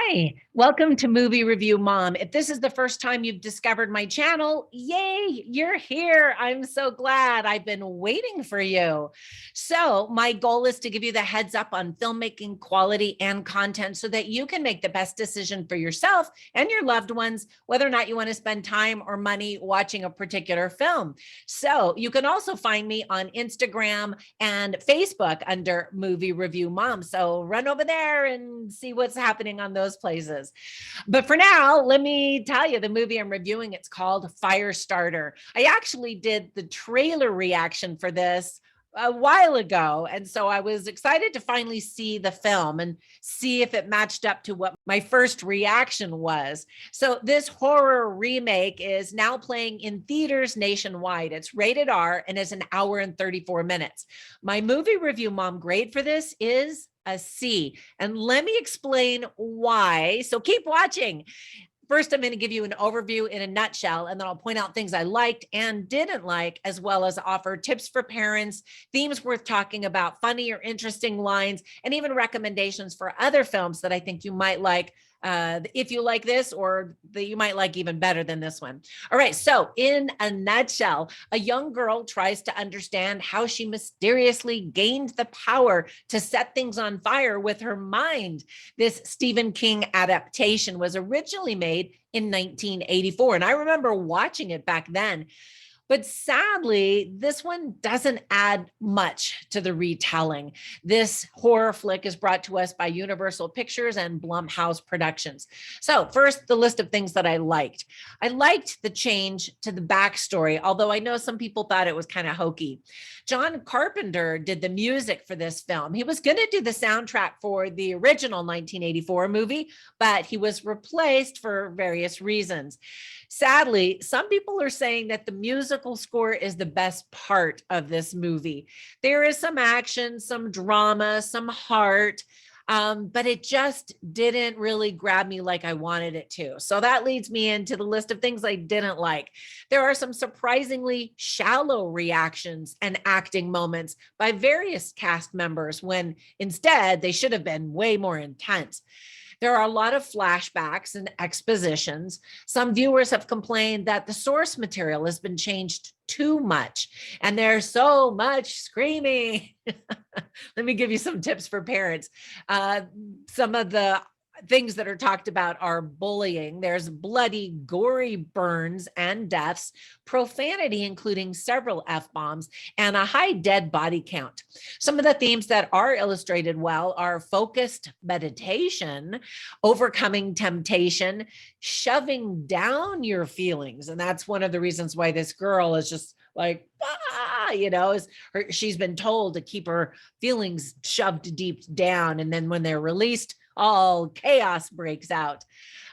Hi, welcome to Movie Review Mom. If this is the first time you've discovered my channel, yay, you're here. I'm so glad. I've been waiting for you. So my goal is to give you the heads up on filmmaking quality and content so that you can make the best decision for yourself and your loved ones, whether or not you want to spend time or money watching a particular film. So you can also find me on Instagram and Facebook under Movie Review Mom. So run over there and see what's happening on those places. But for now, let me tell you the movie I'm reviewing. It's called Firestarter. I actually did the trailer reaction for this a while ago. And so I was excited to finally see the film and see if it matched up to what my first reaction was. So this horror remake is now playing in theaters nationwide. It's rated R and is an hour and 34 minutes. My movie review mom grade for this is a C. And let me explain why. So keep watching. First, I'm going to give you an overview in a nutshell, and then I'll point out things I liked and didn't like, as well as offer tips for parents, themes worth talking about, funny or interesting lines, and even recommendations for other films that I think you might like if you like this, or that you might like even better than this one. All right, so in a nutshell, a young girl tries to understand how she mysteriously gained the power to set things on fire with her mind. This Stephen King adaptation was originally made in 1984, and I remember watching it back then. But sadly, this one doesn't add much to the retelling. This horror flick is brought to us by Universal Pictures and Blumhouse Productions. So first, the list of things that I liked. I liked the change to the backstory, although I know some people thought it was kind of hokey. John Carpenter did the music for this film. He was going to do the soundtrack for the original 1984 movie, but he was replaced for various reasons. Sadly, some people are saying that the musical score is the best part of this movie. There is some action, some drama, some heart, but it just didn't really grab me like I wanted it to. So that leads me into the list of things I didn't like. There are some surprisingly shallow reactions and acting moments by various cast members when instead they should have been way more intense. There are a lot of flashbacks and expositions. Some viewers have complained that the source material has been changed too much, and there's so much screaming. Let me give you some tips for parents. Some of the things that are talked about are bullying. There's bloody, gory burns and deaths, profanity, including several F-bombs, and a high dead body count. Some of the themes that are illustrated well are focused meditation, overcoming temptation, shoving down your feelings. And that's one of the reasons why this girl is just like, she's been told to keep her feelings shoved deep down. And then when they're released, all chaos breaks out.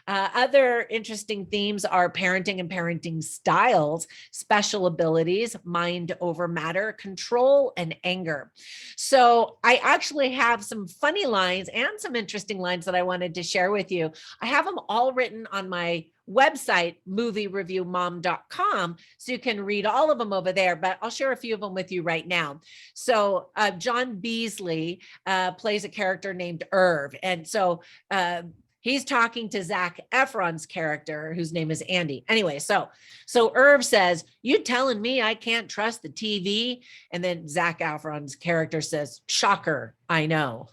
Other interesting themes are parenting and parenting styles, special abilities, mind over matter, control, and anger. So I actually have some funny lines and some interesting lines that I wanted to share with you. I have them all written on my website, moviereviewmom.com, so you can read all of them over there, but I'll share a few of them with you right now. So John Beasley plays a character named Irv. And so he's talking to Zac Efron's character, whose name is Andy. Anyway, so Irv says, "You telling me I can't trust the TV?" And then Zac Efron's character says, "Shocker, I know."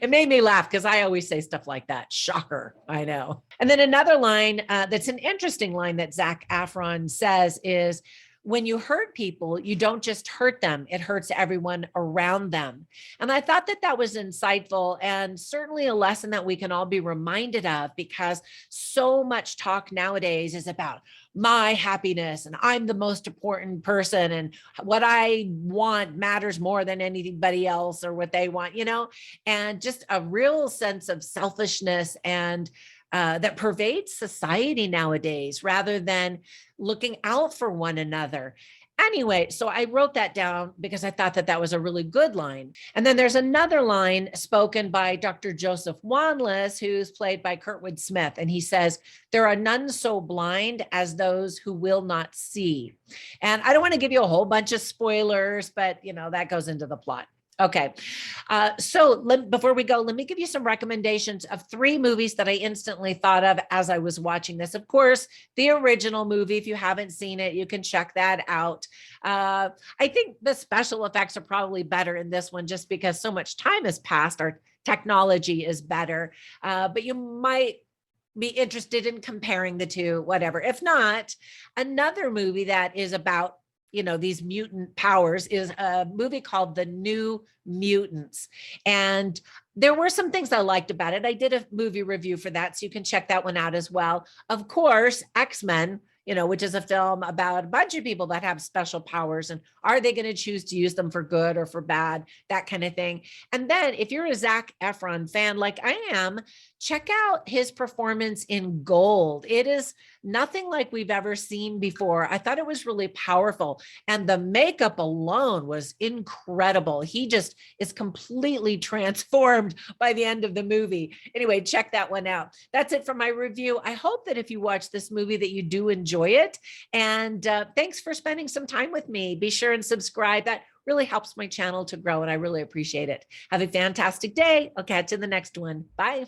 It made me laugh because I always say stuff like that. Shocker, I know. And then another line that's an interesting line that Zac Efron says is, "When you hurt people, you don't just hurt them, it hurts everyone around them." And I thought that that was insightful and certainly a lesson that we can all be reminded of, because so much talk nowadays is about my happiness and I'm the most important person and what I want matters more than anybody else or what they want, and just a real sense of selfishness and that pervades society nowadays, rather than looking out for one another. Anyway, so I wrote that down because I thought that that was a really good line. And then there's another line spoken by Dr. Joseph Wanless, who's played by Kurtwood Smith. And he says, "There are none so blind as those who will not see." And I don't want to give you a whole bunch of spoilers, but that goes into the plot. Okay. Before we go, let me give you some recommendations of 3 movies that I instantly thought of as I was watching this. Of course, the original movie, if you haven't seen it, you can check that out. I think the special effects are probably better in this one just because so much time has passed. Our technology is better, but you might be interested in comparing the two, whatever. If not, another movie that is about these mutant powers is a movie called The New Mutants. And there were some things I liked about it. I did a movie review for that, so you can check that one out as well. Of course, X-Men, which is a film about a bunch of people that have special powers, and are they going to choose to use them for good or for bad, that kind of thing. And then if you're a Zac Efron fan like I am, check out his performance in Gold. It is nothing like we've ever seen before. I thought it was really powerful. And the makeup alone was incredible. He just is completely transformed by the end of the movie. Anyway, check that one out. That's it for my review. I hope that if you watch this movie that you do enjoy it. And thanks for spending some time with me. Be sure and subscribe. That really helps my channel to grow, and I really appreciate it. Have a fantastic day. I'll catch you in the next one. Bye.